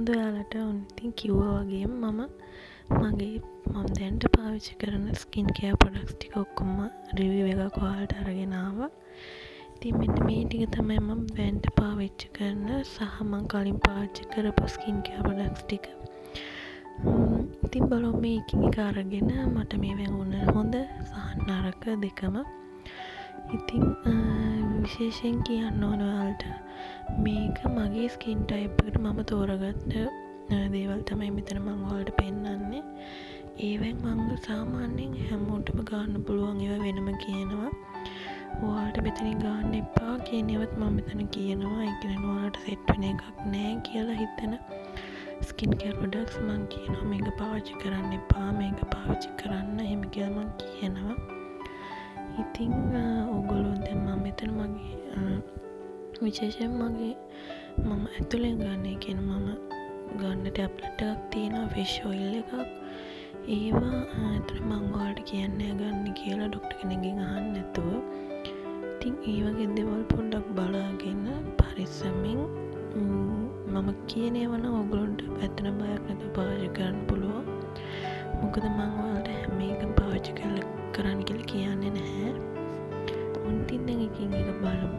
කොහොමද ඔයාලට ඉතින් කිව්වා වගේම මම දැන්ට පාවිච්චි කරන ස්කින් කෙයාර් ප්‍රොඩක්ට්ස් ටික ඔක්කොම රිවිව් එකක් ඔයාලට අරගෙන ආවා. ඉතින් මෙන්න මේ ටික තමයි මම දැන්ට පාවිච්චි කරන සහ මම කලින් පාවිච්චි කරපු ස්කින් කෙයාර් ප්‍රොඩක්ට්ස් ටික. ඉතින් බලමු මේ එකින් එක අරගෙන මට මේ වැහුණ හොඳ සහ නරක දෙකම. ඉතින් විශේෂයෙන් කියන්න ඕන ඔයාලට මේක මගේ ස්කින් ටයිප් එකට මම තෝරගත්ත දේවල් තමයි මෙතන මම ඔයාලට පෙන්නන්නේ. ඒවෙන් මම සාමාන්‍යයෙන් හැමෝටම ගන්න පුළුවන් ඒවා වෙනම කියනවා. ඔයාලට මෙතනින් ගන්න එපා කියන ඒවාත් මම මෙතන කියනවා. ඒ කියන්නේ ඔයාලට සෙට් වෙන එකක් නෑ කියලා හිතන ස්කින් කෙයාර් ප්‍රොඩක්ට්ස් මම කියනවා මේක පාවිච්චි කරන්න එපා, මේක පාවිච්චි කරන්න එහෙම කියලා මම කියනවා. ඉතින් ඔයගොල්ලෝ දැන් මම මෙතන මගේ විශේෂයෙන් මම ඇතුලෙන් ගන්න කියන මම ගන්න ටැබ්ලට් එකක් තියෙනවා, ෆිෂ් ඔයිල් එකක්. ඒවා ඇත්තට මම ඔයාලට කියන්නේ ගන්න කියලා ડોක්ටර් කෙනෙක්ගෙන් අහන්න නැතුව. ඉතින් ඒ වගේ දේවල් පොඩ්ඩක් බලාගෙන පරිස්සමින් මම කියන ඒවා නම් ඔයගොල්ලන්ට ඇත්තට බයක් නැතුව පාවිච්චි කරන්න පුළුවන්. මොකද මම ඔයාලට හැම එකම පාවිච්චි කරන්න කියලා කියන්නේ නැහැ. උන්ටින් දැන් එකින් එක බලමු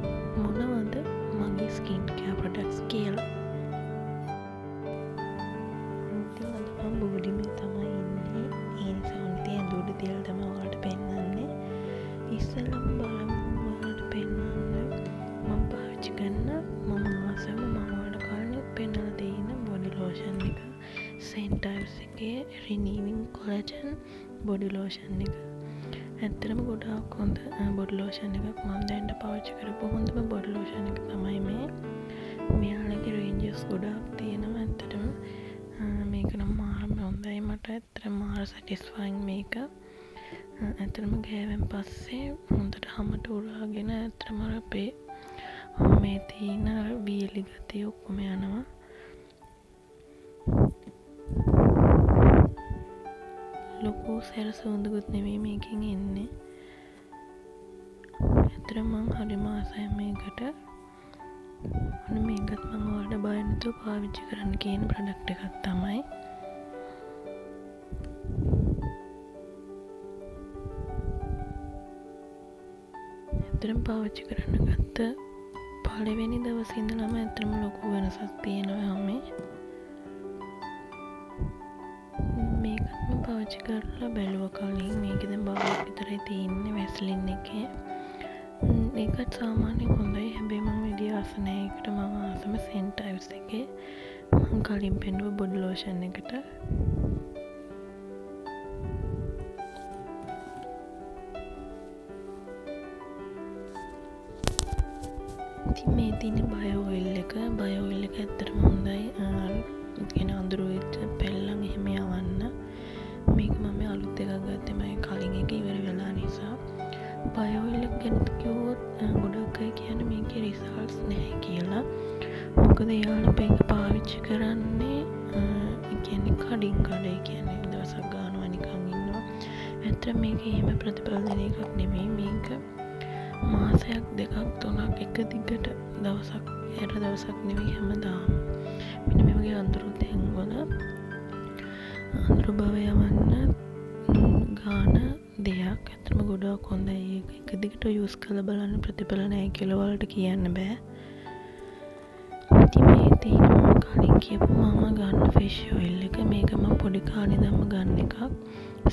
මොනවද මගේ ස්කින් කෙයාර් ප්‍රොඩක්ට්ස් කියලා. ඉතින් අද මම බෝඩි මේ තමයි ඉන්නේ. ඒ නිසා උන්ටි ඇඳුඩ තියලා තමයි ඔයාලට පෙන්නන්නේ. ඉස්සෙල්ලම බලමු ඔයාලට පෙන්නන්න මම පාවිච්චි කරන මම ආසම මම ඔයාලට කලින් පෙන්නලා තියෙන බොඩි ලෝෂන් එක. සෙන්ටයිව්ස් එකේ රිනීවිං කොලජන් බොඩි ලෝෂන් එක. ඇත්තටම ගොඩාක් හොඳ බොඩි ලෝෂන් එකක්. මම දැන් පාවිච්චි කරපු හොඳම බොඩි ලෝෂන් එක තමයි මේ. මෙයාලගේ රේන්ජස් ගොඩාක් තියෙනවා. ඇත්තටම මේක නම් මාරම හොඳයි. මට ඇත්තටම මාර සැටිස්ෆයින් මේක. ඇත්තටම ගෑවෙන් පස්සේ හොඳට හැමට උරාගෙන ඇත්තටම අපේ මේ තියෙන වීලි ගතිය ඔක්කොම යනවා. ලොකු සැරසුඳුකුත් නෙවෙයි මේකෙන් එන්නේ. ඇත්තටම මම හරිම ආසයි මේකට. අන්න මේකත් මම ඔයාලට බය නැතුව පාවිච්චි කරන්න කියන ප්‍රොඩක්ට් එකක් තමයි. ඇත්තටම පාවිච්චි කරන්න ගත්ත පළවෙනි දවසේ ඉඳලම ඇත්තටම ලොකු වෙනසක් තියෙනවා හැමේ. මේකත් මම පාවිච්චි කරලා බැලුවා කලින්. මේක දැන් බාලක් විතරයි තියෙන්නේ වැස්ලින් එකේ. ඒකත් සාමාන්‍යයෙන් හොඳයි. හැබැයි මම වැඩි ආස නැහැ ඒකට. මම ආසම සෙන්ටයිව්ස් එකේ මම කලින් පෙන්නුව බොඩි ලෝෂන් එකට. ඉතින් මේ තියෙන බයෝ ඔයිල් එක. බයෝ ඔයිල් එක ඇත්තටම හොඳයි. කියන අඳුරු වෙච්ච පැල්ලම් එහෙම යවන්න. මේක මම අලුත් එකක් ගත්තේ මම කලින් එක ඉවර වෙලා නිසා. බයෝ ඔයිල් එක ගැන කිව්වොත් ගොඩක් අය කියන්නේ මේකේ රිසල්ට්ස් නැහැ කියලා. මොකද එයාලා මේක පාවිච්චි කරන්නේ කියන්නේ කඩින් කඩ. ඒ කියන්නේ දවසක් ගන්නවා නිකන් ඉන්නවා. ඇත්තට මේක එහෙම ප්‍රතිඵල දෙන එකක් නෙමෙයි. මේක මාසයක් දෙකක් තුනක් එක දිගට දවසක් නෙවෙයි හැමදාම මෙන්න මේ වගේ අඳුරු තැන්වල අඳුරු බව යවන්න ගාන දෙයක්. ඇත්තටම ගොඩාක් හොඳයි. ඒක එක දිගට යූස් කරලා බලන්න ප්‍රතිඵල නැහැ කියලා වලට කියන්න බෑ. ඉතින් මේ තියෙන මම කලින් කියපු මම ගන්න ෆිෂ් ඔයිල් එක. මේක මම පොඩි කාලේ ඉඳන්ම ගන්න එකක්.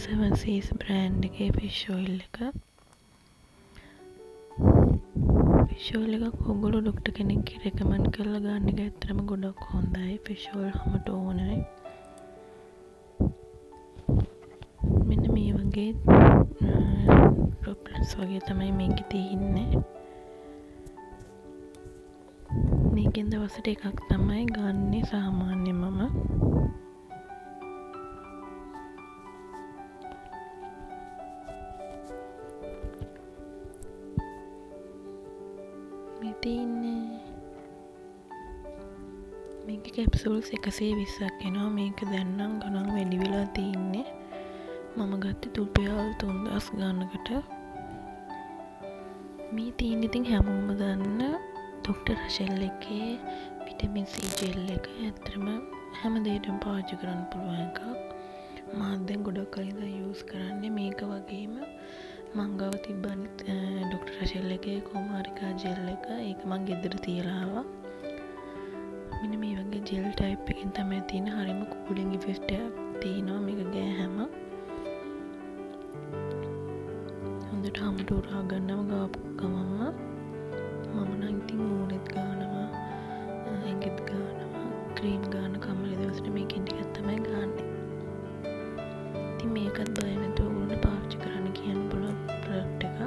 7Seas බ්‍රෑන්ඩ් එකේ ෆිෂ් ඔයිල් එක. ෆිෂ් ඔයිල් එකක් ඔයගොල්ලෝ ડોක්ටර් කෙනෙක් රෙකමන්ඩ් කරලා ගන්න එක ඇත්තටම ගොඩක් හොඳයි. ෆිෂ් ඔයිල් හැමෝට ඕනයි. මෙන්න මේ වගේ ඩ්‍රොප්ලට්ස් වගේ තමයි මේකේ තියෙන්නේ. මේකෙන් දවසට එකක් තමයි ගන්නෙ සාමාන්‍යයෙන් මම. මේක කැප්සූල්ස් 120ක් එනවා. මේක දැන් නම් ගණන් වැඩි වෙලා තියෙන්නේ. මම ගත්තේ රුපියල් 3000 ගන්නකට. මේ තියෙන ඉතින් හැමෝම දන්න ડોක්ටර් රෂෙල් එකේ විටමින් C ජෙල් එක. ඇත්තටම හැම දෙයකටම පාවිච්චි කරන්න පුළුවන් එකක්. මම දැන් ගොඩක් කලින් යූස් කරන්නේ මේක වගේම මං ගාව තිබ්බ අනිත් ඩොක්ටර් රෂෙල් එකේ කොමාරිකා ජෙල් එක. ඒක මං ගෙදර තියලා ආවා. මෙන්න මේ වගේ ජෙල් ටයිප් එකකින් තමයි තියෙන. හරිම කූලින් ඉෆෙක්ට් එකක් තියෙනවා මේක ගෑහැම. හොඳට හමුට උරා ගන්නම ගාපු ගමම මම නම් ඉතින් මූණෙත් ගානවා, ඇඟෙත් ගානවා, ක්‍රීම් ගාන කම්මලේ දවසට මේකෙන් ටිකක් තමයි ගන්නෙ. ඉතින් මේකත් බය නැතුව ඔයගොල්ලන්ට පාවිච්චි කරන්න කියන්න පුළුවන් ප්‍රොඩක්ට් එකක්.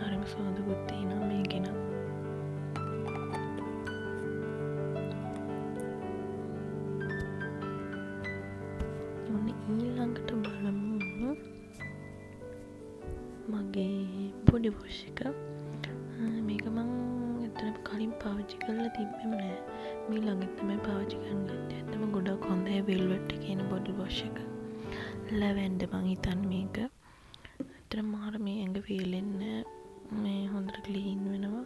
හරිම සුවඳකුත් තියෙනවා මේකේ නම්. ඔන්න ඊළඟට බලමු මගේ බොඩි වොෂ් එක. මේක මං ඇත්තටම කලින් පාවිච්චි කරලා තිබ්බෙම නෑ. මේ ළඟින් තමයි පාවිච්චි කරන්න ගත්තේ. ඇත්තම ගොඩක් හොඳයි වෙල්වෙට් එකේ එන බොඩි වොෂ් එක. ලැවෙන්ඩර් මං හිතන්නේ මේක. ඇත්තටම මාර මේ ඇඟ වේලෙන්නේ මේ හොඳට ක්ලීන් වෙනවා.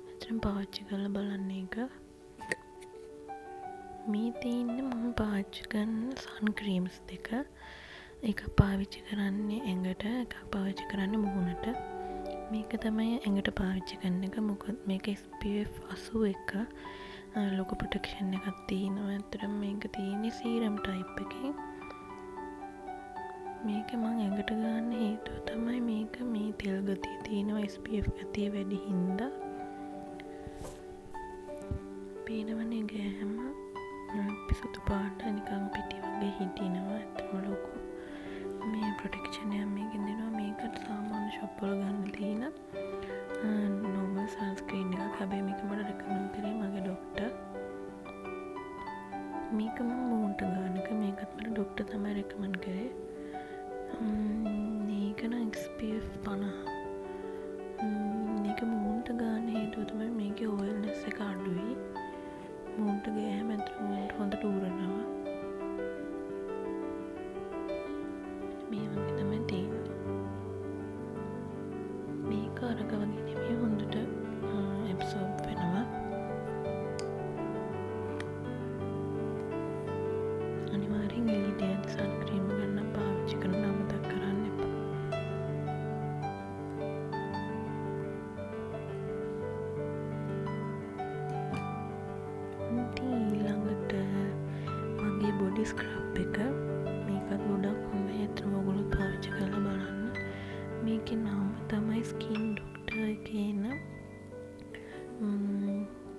ඇත්තටම පාවිච්චි කරලා බලන්න ඒක. මේ තියෙන්නේ මම පාවිච්චි කරන සන් ක්‍රීම්ස් දෙක. එකක් පාවිච්චි කරන්නේ ඇඟට, එකක් පාවිච්චි කරන්නේ මුහුණට. මේක තමයි ඇඟට පාවිච්චි කරන එක. මොකද මේක SPF 81 ලොකු ප්‍රොටෙක්ෂන් එකක් තියෙනවා. ඇත්තටම මේක තියෙන්නේ සීරම් ටයිප් එකකින්. මේක මම ඇඟට ගන්න හේතුව තමයි මේක මේ තෙල් ගතිය තියෙනවා, SPF ගතිය වැඩි හින්දා. පේනවනේ ගෑහැම පිසුදු පාට නිකන් පිටි වගේ හිටිනවා. ඇත්තම ලොකු මේ ප්‍රොටෙක්ෂන් එකක් මේකෙන් දෙනවා. මේකට සාමාන්‍ය ෂොප් වල ගන්න තියෙන normal sunscreen එකක්. හැබැයි මේක මට රෙකමන්ඩ් කරේ මගේ ඩොක්ටර්. මේක මම මූණට ගන්න එක. මේකත් මට ඩොක්ටර් තමයි රෙකමන්ඩ් කරේ. මේක නම් SPF 50. මේක මූණට ගන්න හේතුව තමයි මේකේ oilness එක අඩුයි. මූණට ගෑම ඇතුළට හොඳට උරනවා. මේ වගේ තමයි තියෙන්නේ. මේක අරක වගේ නෙමෙයි, හොඳට ඇබ්සෝබ් වෙනවා. අනිවාර්යෙන් LED සන් ක්‍රීම් ගන්න පාවිච්චි කරන්න අමතක කරන්න එපා. ඊළඟට මගේ බොඩි ස්ක්‍රබ් එක. මේකත් ගොඩක් හොඳයි. ඇත්තටම ඔයගොල්ලෝ පාවිච්චි කරලා බලන්න. මේකේ නම තමයි ස්කින් ඩොක්ටර් එකේ එන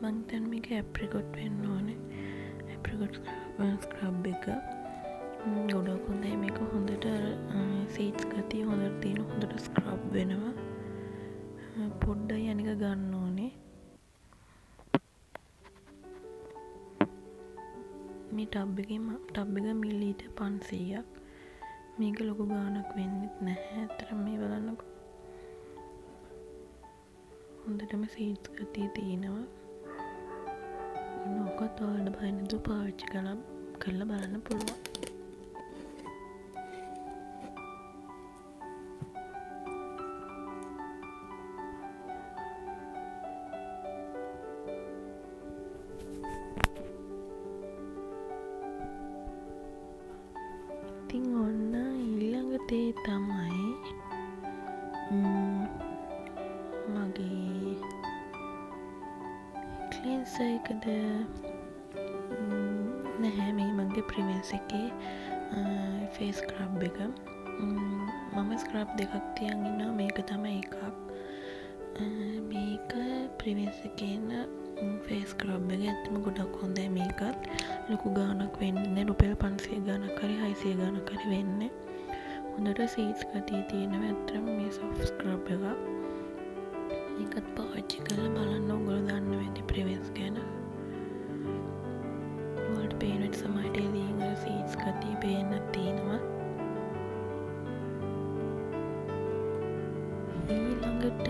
මං හිතන්නේ මේක ඇප්‍රිකොට් වෙන්න ඕනේ. ඇප්‍රිකොට් ස්ක්‍රබ් එක ගොඩක් හොඳයි. මේක හොඳට සීඩ්ස් ගතිය හොඳට තියෙන, හොඳට ස්ක්‍රබ් වෙනවා. පොඩ්ඩයි අනික ගන්න ඕනේ. මේ ටබ් එක මිලිලීටර් 500ක්. මේක ලොකු ගාණක් වෙන්නෙත් නැහැ. ඇත්තටම මේ බලන්නකො. හොඳටම සීඩ්ස් ගතිය තියෙනවා. ඔන්නෝකත් ඔයාලට බය නැතුව පාවිච්චි කරලා බලන්න පුළුවන්. ඉතින් ඔන්න ඊළඟ දේ තමයි මගේ ක්ලෙන්සර් එකද නැහැ, මේ මගේ ප්‍රිවෙන්ස් එකේ ෆේස් ස්ක්‍රබ් එක. මම ස්ක්‍රබ් දෙකක් තියන් ඉන්නවා. මේක තමයි එකක්. මේක ප්‍රිවෙන්ස් එකේ එන ෆේස් ස්ක්‍රබ් එක. ඇත්තම ගොඩක් හොඳයි. මේකත් ලොකු ගාණක් වෙන්නේ රුපියල් 500 ගාණක් හරි 600 ගාණක් හරි වෙන්නේ. හොඳට සීඩ්ස් ගතිය තියෙනවා. ඇත්තටම මේ සොෆ්ට් ස්ක්‍රබ් එකක්. මේකත් පාවිච්චි කරලා බලන්න. ඔයගොල්ලෝ දන්න වෙන්නේ ප්‍රිවෙන්ස් ගැන. ඔයාලට පේන විදිහට සමහරට එළියෙන් අර සීඩ්ස් ගතිය පේන්නත් තියෙනවා. ඊළඟට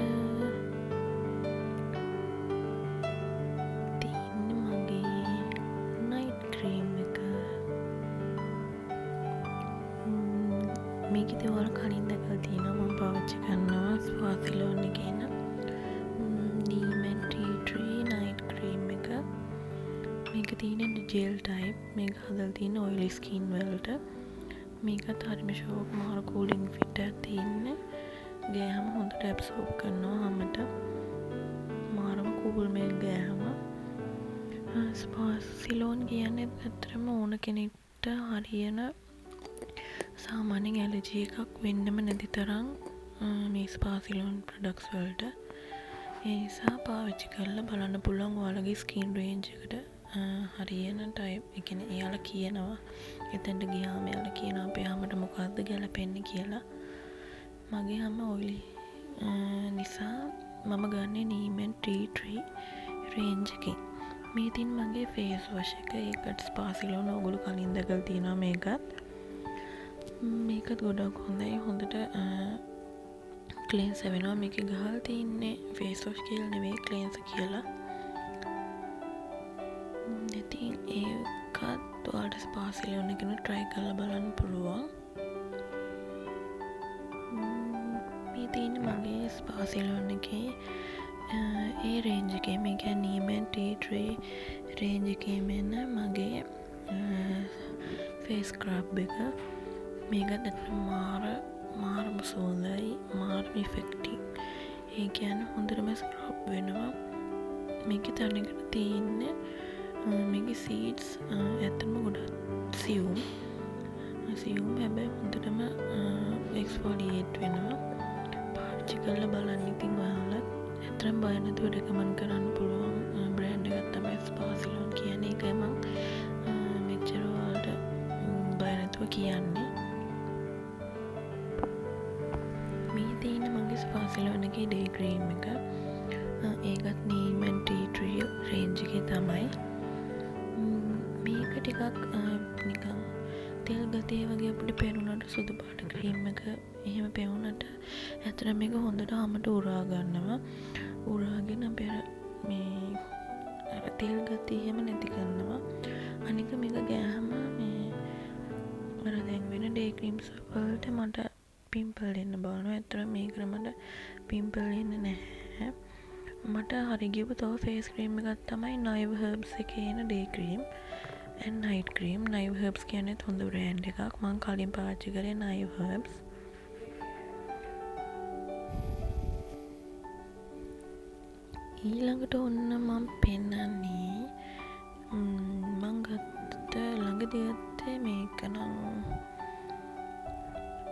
තියෙන්නේ මගේ නයිට් ක්‍රීම් එක. මේක ඉතින් ඔයාලා කලින් දැකලා තියෙනවා. මම පාවිච්චි කරනවා ස්පාසිලෝන් එකේ න තියෙන ජෙල් ටයිප්. මේක හදලා තියෙන ඔයිලි ස්කින් වලට. මේකත් හරිම ෂෝක් මාර කූලින් ෆිට් එකක් තියෙන්නේ. ගෑහම හොඳට ඇබ්සෝබ් කරනවා හැමත. මාරම කූල් මේක ගෑහම. ස්පාසිලෝන් කියන්නේ ඇත්තටම ඕන කෙනෙක්ට හරියන සාමාන්‍යයෙන් ඇලර්ජි එකක් වෙන්නම නැති තරම් මේ ස්පාසිලෝන් ප්‍රොඩක්ට්ස් වලට. ඒ නිසා පාවිච්චි කරලා බලන්න පුළුවන් ඔයාලගේ ස්කින් රේන්ජ් එකට හරියන ටයිප්. ඒ කියන්නේ එයාලා කියනවා එතෙන්ට ගියාම එයාලා කියනවා අපේ හැමට මොකද්ද ගැලපෙන්නේ කියලා. මගේ හැම ඔයිලි නිසා මම ගන්නේ නීමෙන් ටී ට්‍රී රේන්ජ් එකකින්. මේ තින් මගේ ෆේස් වොෂ් එක. ඒකට ස්පාසිලෝන් ඔයගොල්ලෝ කලින් දැකලා තියෙනවා මේකත්. මේකත් ගොඩක් හොඳයි. හොඳට ක්ලීන්ස් වෙනවා. මේකේ ගහලා තින්නේ ෆේස් වොෂ් කියලා නෙවෙයි ක්ලීන්ස් කියලා. ඉතින් ඒකත් ඔයාලට ස්පාසිලෝන් එකන try කරලා බලන්න පුළුවන්. මේ තියෙන්නේ මගේ ස්පාසිලෝන් එකේ ඒ රේන්ජ් එකේ. මේ කියන්නේ නීමෙන් ටී ට්‍රී රේන්ජ් එකේ මෙන්න මගේ ෆේස් ස්ක්‍රබ් එක. මේකත් ඇත්තටම මාරම සුවඳයි, මාරම ඉෆෙක්ටිව්. ඒ කියන්නේ හොඳටම ස්ක්‍රබ් වෙනවා. මේකේ තනිකර තියෙන්නේ මේකේ සීඩ්ස් ඇත්තටම ගොඩක් සියුම් හැබැයි හොඳටම එක්ස්ෆෝලියේට් වෙනවා. පාවිච්චි කරලා බලන්න ඉතින් ඔයාලත් ඇත්තටම බය නැතුව රෙකමන්ඩ් කරන්න පුළුවන් බ්‍රෑන්ඩ් එකක් තමයි ස්පාසිලෝන් කියන්නේ. ඒකයි මම මෙච්චර ඔයාලට බය නැතුව කියන්නේ. මේ තියෙන මගේ ස්පාසිලෝන් එකේ ඩේ ක්‍රීම් එක. ඒකත් නීමෙන් ටී ට්‍රී රේන්ජ් එකේ තමයි. මේක ටිකක් නිකන් තෙල් ගතිය වගේ අපිට පේනුනට සුදු පාට ක්‍රීම් එක එහෙම පේනුනට ඇත්තට මේක හොඳට හැමට උරා ගන්නවා. උරාගෙන අපේ මේ අර තෙල් ගතිය එහෙම නැති කරනවා. අනික මේක ගෑහම මේ අර දැන් වෙන ඩේ ක්‍රීම්ස් වලට මට පිම්පල් එන්න බලනවා. ඇත්තට මේකට මට පිම්පල් එන්නේ නැහැ. මට හරි ගියපු තව ෆේස් ක්‍රීම් එකක් තමයි නයිව් හර්බ්ස් එකේ එන day cream and night cream. නයිව් හර්බ්ස් කියන්නේ හොඳ බ්‍රෑන්ඩ් එකක්. මම කලින් පාවිච්චි කරේ නයිව් හර්බ්ස්. ඊළඟට ඔන්න මම පෙන්නන්නේ මම ගත්ත ළඟදී ගත්තේ මේක නම්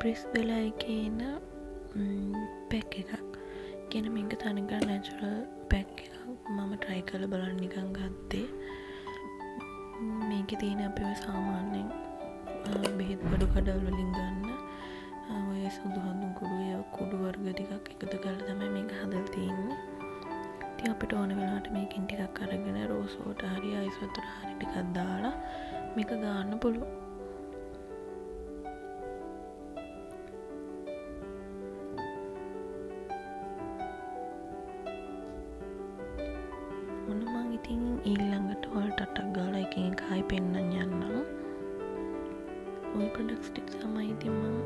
ප්‍රෙස් වෙලා කියන පැක් එකක්. කියන්නේ මේක තනිකර නැචරල් පැක් එකක්. මම try කරලා බලන්න නිකන් ගත්තේ. මේකේ තියෙන අපේ සාමාන්‍යයෙන් බෙහෙත් බඩු කඩවල වලින් ගන්න ඔය සුදු හඳුන් කුඩු වර්ග ටිකක් එකතු කරලා තමයි මේක හදලා තියෙන්නේ. ඉතින් අපිට ඕන වෙලාවට මේකෙන් ටිකක් අරගෙන රෝස් වෝටර් හරි අයිස් වතුර හරි ටිකක් දාලා මේක ගන්න පුළුවන්. මොන මං ඉතින් ඊළඟට ඔයාලට ටක් ගාලා එකකින් එක ආයි පෙන්නන්න යන්නම්. ওই ප්‍රොඩක්ට්ස් ටික තමයි ඉතින් මම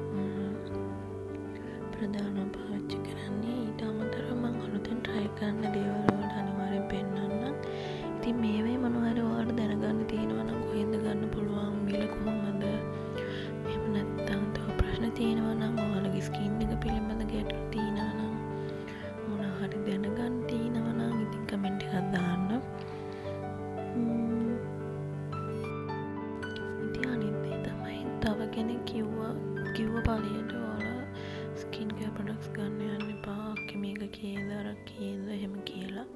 ප්‍රධානව පාවිච්චි කරන්නේ. ඊට අමතරව මම අලුතෙන් try කරන දේවල් වලට අනිවාර්යෙන් පෙන්නන්නම්. ඉතින් මේවේ මොනවා හරි ඔයාලට දැනගන්න තියෙනවා නම් කොහෙන්ද ගන්න පුළුවන්, මිල කොහොමද, එහෙම නැත්නම් තව ප්‍රශ්න තියෙනවා නම් ඔයාලගේ ස්කින් එක පිළිබඳ ගැටලු තියෙනවා නම් මොනවා හරි දැනගන්න තියෙනවා නම් ඉතින් කමෙන්ට් එකක් දාන්න. ඉතින් අනිත් දේ තමයි තව කෙනෙක් කිව්ව පළියට ඔයාලා ස්කින් කෙයාර් ප්‍රොඩක්ට්ස් ගන්න යන්න එපා. මේක කේද අර කේද එහෙම කියලා.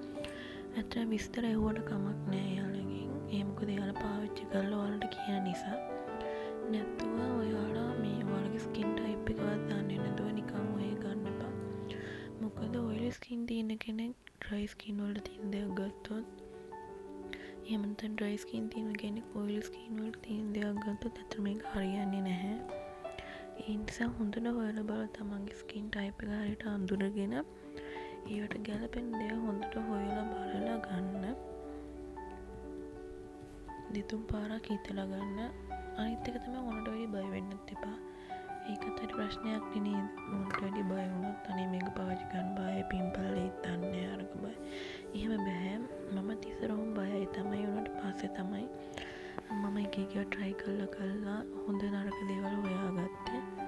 ඇත්තට විස්තර ඇහුවට කමක් නෑ එයාලගෙන්. ඒ මොකද එයාලා පාවිච්චි කරලා ඔයාලට කියන නිසා. නැත්නම් ඔයාලා මේ ඔයාලගේ ස්කින් ටයිප් එකවත් දන්නේ නැතුව නිකන් ඔය ගන්න එපා. මොකද ඔයිලි ස්කින් තියෙන කෙනෙක් ඩ්‍රයි ස්කින් වලට තියෙන දේවල් ගත්තොත් එහෙම නැත්නම් ඩ්‍රයි ස්කින් තියෙන කෙනෙක් ඔයිලි ස්කින් වලට තියෙන දේවල් ගත්තොත් ඇත්තට මේක හරියන්නේ නැහැ. ඒ නිසා හොඳට හොයලා බලලා තමන්ගේ ස්කින් ටයිප් එක හරියට අඳුරගෙන ඒවට ගැලපෙන දේ හොඳට හොයලා බලලා ගන්න. දෙතුන් පාරක් හිතලා ගන්න. අනිත් එක තමයි මොනට වැඩි බය වෙන්නත් එපා. ඒකත් හරි ප්‍රශ්නයක් නේ. මොනට වැඩි බය වුණොත් අනේ මේක පාවිච්චි කරන්න බයයි, පිම්පල් හිටන්නේ අරක බය. එහෙම බෑ. මම තිසරම බයයි තමයි උනට පස්සේ තමයි මම එක එක ට්‍රයි කල්ලා හොඳ නරක දේවල් හොයාගත්තේ.